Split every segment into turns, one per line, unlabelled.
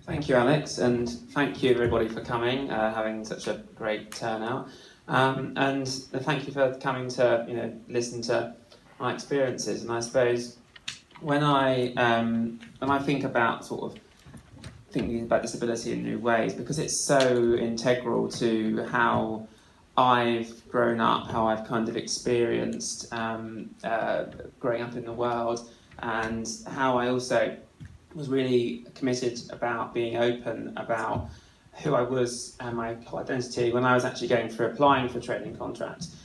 Thank you, Alex, and thank you everybody for coming, having such a great turnout, and thank you for coming to listen to my experiences. And I suppose when I think about sort of thinking about disability in new ways, because it's so integral to how I've grown up, how I've kind of experienced growing up in the world, and how I also was really committed about being open about who I was and my identity when I was actually going for applying for training contracts.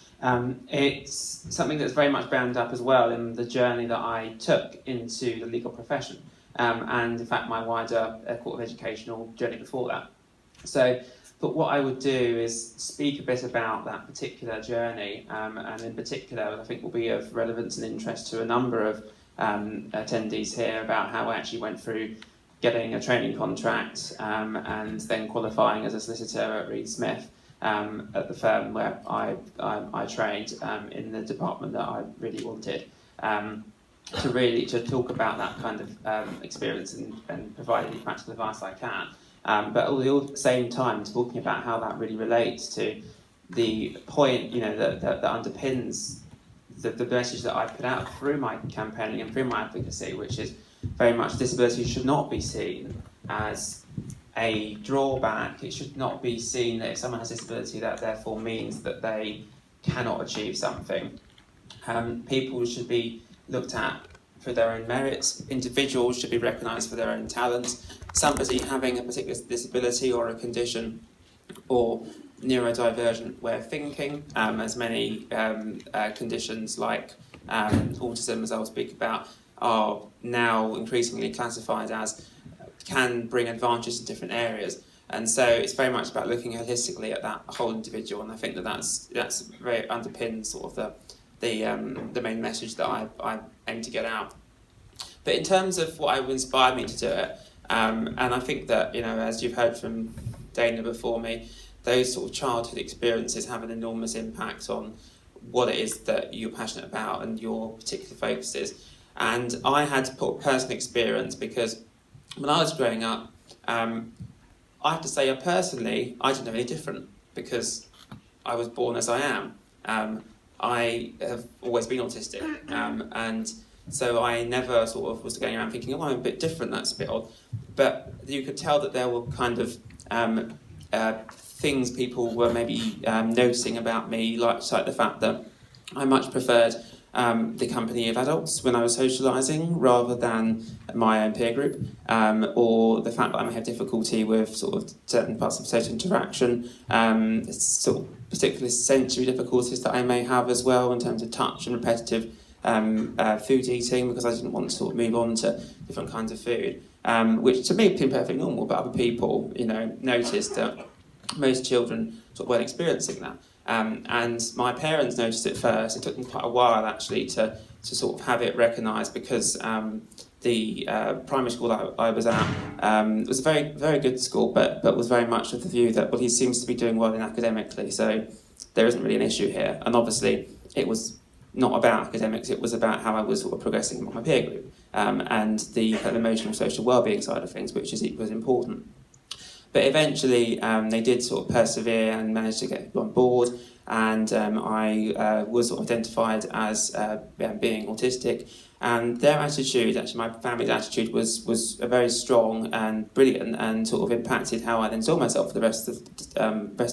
It's something that's very much bound up as well in the journey that I took into the legal profession, and in fact my wider Court of Educational journey before that. So, but what I would do is speak a bit about that particular journey, and in particular I think will be of relevance and interest to a number of attendees here about how I actually went through getting a training contract, and then qualifying as a solicitor at Reed Smith, at the firm where I trained in the department that I really wanted, to talk about that kind of experience and provide any practical advice I can, but at the same time talking about how that really relates to the point that underpins the message that I put out through my campaigning and through my advocacy, which is very much disability should not be seen as a drawback. It should not be seen that if someone has disability that therefore means that they cannot achieve something. People should be looked at for their own merits. Individuals should be recognised for their own talents. Somebody having a particular disability or a condition or neurodivergent way of thinking, as many conditions like autism, as I'll speak about, are now increasingly classified as can bring advantages in different areas. And so it's very much about looking holistically at that whole individual, and I think that's very underpins sort of the main message that I aim to get out. But in terms of what inspired me to do it, and I think that, as you've heard from Dana before me, those sort of childhood experiences have an enormous impact on what it is that you're passionate about and your particular focuses. And I had to put personal experience because when I was growing up, I have to say personally, I didn't know any different because I was born as I am. I have always been autistic, and so I never sort of was going around thinking, oh, I'm a bit different, that's a bit odd. But you could tell that there were kind of things people were maybe noticing about me, like the fact that I much preferred the company of adults when I was socialising rather than my own peer group, or the fact that I may have difficulty with sort of certain parts of social interaction, sort of particular sensory difficulties that I may have as well in terms of touch and repetitive food eating, because I didn't want to sort of move on to different kinds of food, which to me seemed perfectly normal, but other people, noticed that most children sort of weren't experiencing that. And my parents noticed it first. It took them quite a while actually to sort of have it recognised, because the primary school that I was at was a very, very good school, but was very much of the view that, well, he seems to be doing well in academically, so there isn't really an issue here. And obviously it was not about academics, it was about how I was sort of progressing with my peer group, and the kind of emotional social wellbeing side of things, which is equally as important. But eventually they did sort of persevere and managed to get people on board, and I was sort of identified as being autistic. And their attitude, actually my family's attitude, was very strong and brilliant, and sort of impacted how I then saw myself for the rest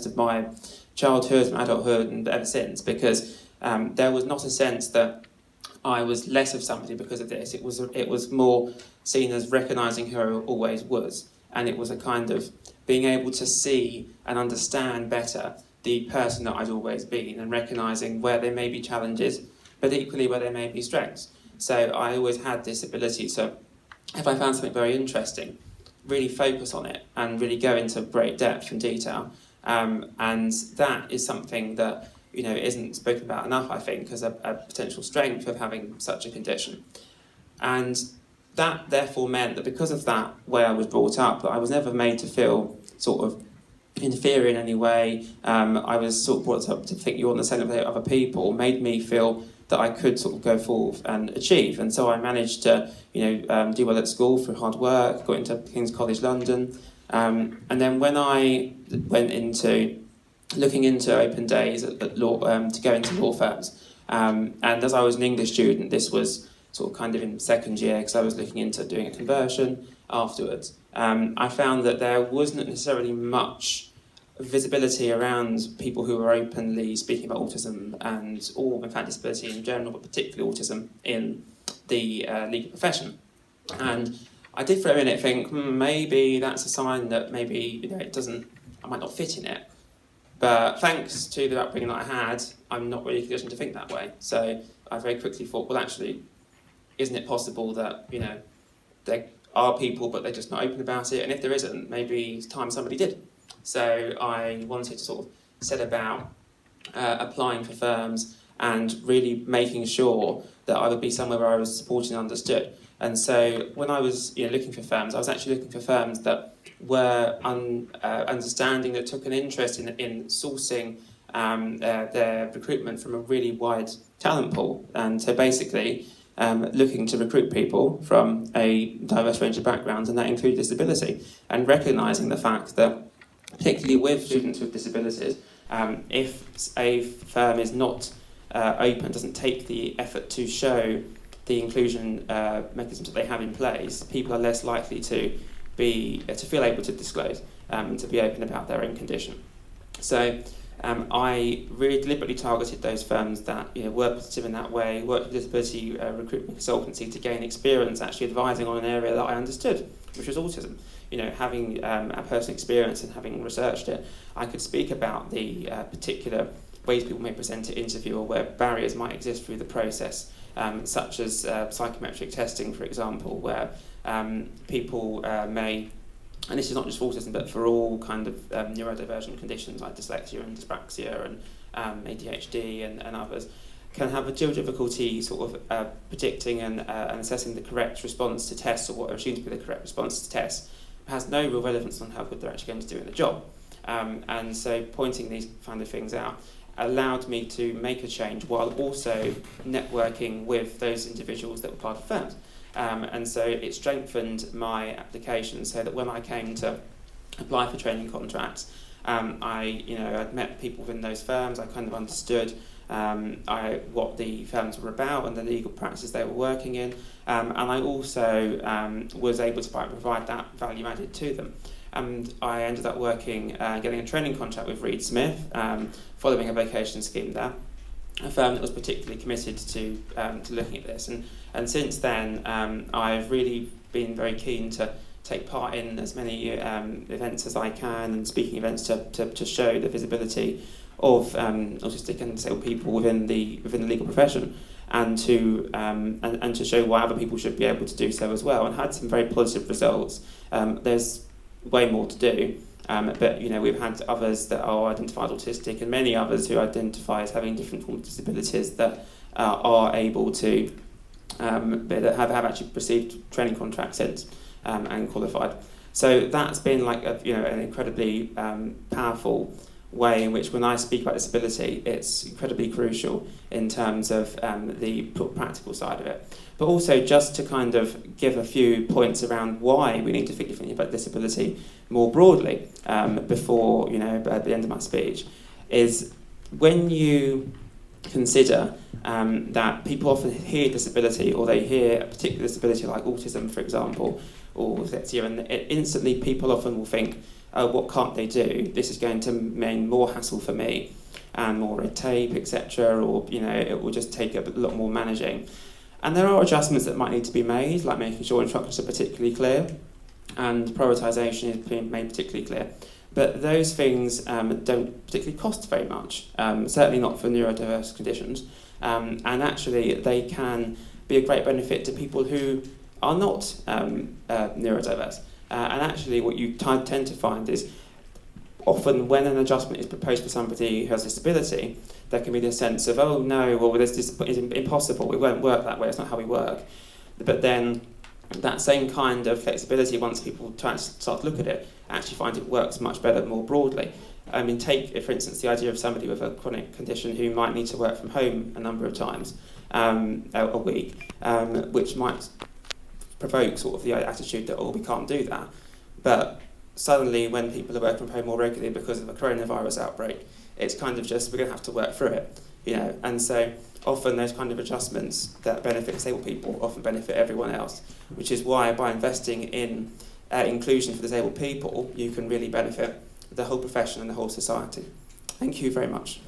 of my childhood and adulthood and ever since, because there was not a sense that I was less of somebody because of this. It was more seen as recognising who I always was. And it was a kind of being able to see and understand better the person that I'd always been, and recognising where there may be challenges, but equally where there may be strengths. So I always had this ability to, if I found something very interesting, really focus on it and really go into great depth and detail. And that is something that isn't spoken about enough, I think, as a potential strength of having such a condition. And that therefore meant that because of that way I was brought up, that I was never made to feel sort of inferior in any way. I was sort of brought up to think you're on the same level of other people, made me feel that I could sort of go forth and achieve. And so I managed to, do well at school through hard work, got into King's College London. And then when I went into looking into open days at law, to go into law firms, and as I was an English student, this was sort of kind of in second year, because I was looking into doing a conversion afterwards. I found that there wasn't necessarily much visibility around people who were openly speaking about autism and all infant disability in general, but particularly autism in the legal profession. And I did for a minute think, maybe that's a sign that maybe I might not fit in it. But thanks to the upbringing that I had, I'm not really conditioned to think that way. So I very quickly thought, well, actually, isn't it possible that there are people, but they're just not open about it? And if there isn't, maybe it's time somebody did. So I wanted to sort of set about applying for firms and really making sure that I would be somewhere where I was supported and understood. And so when I was looking for firms, I was actually looking for firms that were understanding, that took an interest in sourcing their recruitment from a really wide talent pool. And so basically looking to recruit people from a diverse range of backgrounds, and that included disability, and recognising the fact that particularly with students with disabilities, if a firm is not open, doesn't take the effort to show the inclusion mechanisms that they have in place, people are less likely to feel able to disclose and to be open about their own condition. So I really deliberately targeted those firms that were positive in that way, worked with disability recruitment consultancy to gain experience actually advising on an area that I understood, which was autism. Having a personal experience and having researched it, I could speak about the particular ways people may present at interview, or where barriers might exist through the process, such as psychometric testing, for example, where people may, and this is not just for autism, but for all kind of neurodivergent conditions like dyslexia and dyspraxia and ADHD and others, can have a real difficulty sort of predicting and assessing the correct response to tests, or what are assumed to be the correct response to tests. It has no real relevance on how good they're actually going to do in the job. And so pointing these kind of things out allowed me to make a change while also networking with those individuals that were part of firms. And so it strengthened my application, so that when I came to apply for training contracts, I'd met people within those firms. I kind of understood what the firms were about and the legal practices they were working in, and I also was able to provide that value added to them. And I ended up working, getting a training contract with Reed Smith, following a vocation scheme there, a firm that was particularly committed to looking at this. And since then, I've really been very keen to take part in as many events as I can, and speaking events to show the visibility of autistic and disabled people within the legal profession, and to show why other people should be able to do so as well, and had some very positive results. There's way more to do, but we've had others that are identified autistic, and many others who identify as having different forms of disabilities that are able to that have actually received training contracts since and qualified. So that's been like an incredibly powerful way in which, when I speak about disability, it's incredibly crucial in terms of the practical side of it. But also, just to kind of give a few points around why we need to think differently about disability more broadly before at the end of my speech, is when you consider that people often hear disability, or they hear a particular disability like autism, for example, or dyslexia, and instantly people often will think, oh, what can't they do? This is going to mean more hassle for me and more red tape, etc., or it will just take a lot more managing. And there are adjustments that might need to be made, like making sure instructions are particularly clear and prioritisation is being made particularly clear. But those things don't particularly cost very much, certainly not for neurodiverse conditions. And actually, they can be a great benefit to people who are not neurodiverse. And actually, what you tend to find is often when an adjustment is proposed for somebody who has a disability, there can be this sense of, oh no, well, this is impossible, it won't work that way, it's not how we work. But then that same kind of flexibility, once people try to start to look at it, actually find it works much better more broadly. I mean, take, for instance, the idea of somebody with a chronic condition who might need to work from home a number of times a week, which might provoke sort of the attitude that, oh, we can't do that. But suddenly, when people are working from home more regularly because of a coronavirus outbreak, it's kind of just, we're going to have to work through it, you know. And so often those kind of adjustments that benefit disabled people often benefit everyone else, which is why by investing in inclusion for disabled people, you can really benefit the whole profession and the whole society. Thank you very much.